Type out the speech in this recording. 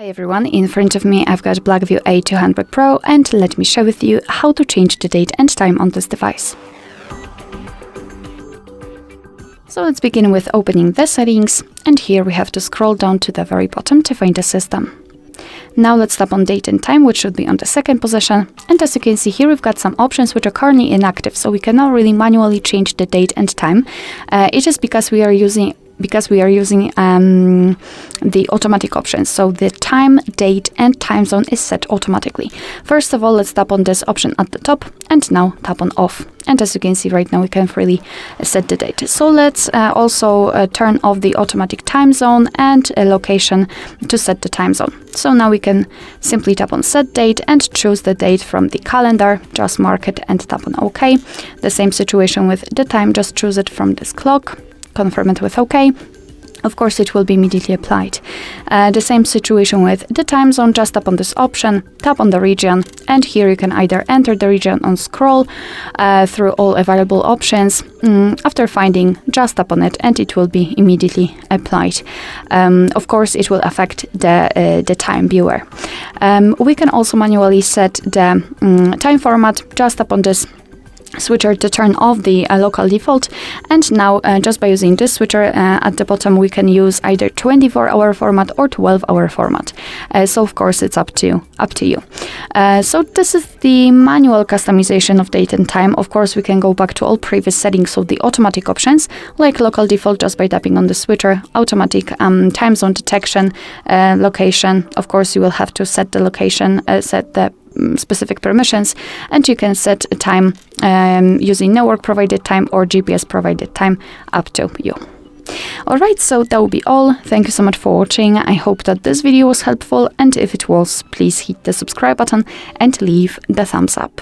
Hi everyone, in front of me I've got Blackview A200 Pro and let me share with you how to change the date and time on this device. So let's begin with opening the settings, and here we have to scroll down to the very bottom to find the system. Now let's tap on date and time, which should be on the second position, and as you can see here we've got some options which are currently inactive, so we cannot really manually change the date and time. It is because we are using the automatic options, so the time, date and time zone is set automatically. First of all, let's tap on this option at the top and now tap on off, and as you can see right now we can't really set the date. So let's also turn off the automatic time zone and location to set the time zone. So now we can simply tap on set date and choose the date from the calendar, just mark it and tap on OK. The same situation with the time, just choose it from this clock, confirm it with OK. Of course, it will be immediately applied. The same situation with the time zone, just tap on this option, tap on the region, and here you can either enter the region or scroll through all available options. After finding, just tap on it and it will be immediately applied. Of course, it will affect the time viewer. We can also manually set the time format, just tap on this switcher to turn off the local default, and now just by using this switcher at the bottom we can use either 24-hour format or 12-hour format. So of course it's up to you. So this is the manual customization of date and time. Of course we can go back to all previous settings, so the automatic options like local default just by tapping on the switcher, automatic time zone detection, location. Of course you will have to set the location, set the specific permissions, and you can set a time using network provided time or GPS provided time, up to you. Alright, so that will be all. Thank you so much for watching. I hope that this video was helpful, and if it was, please hit the subscribe button and leave the thumbs up.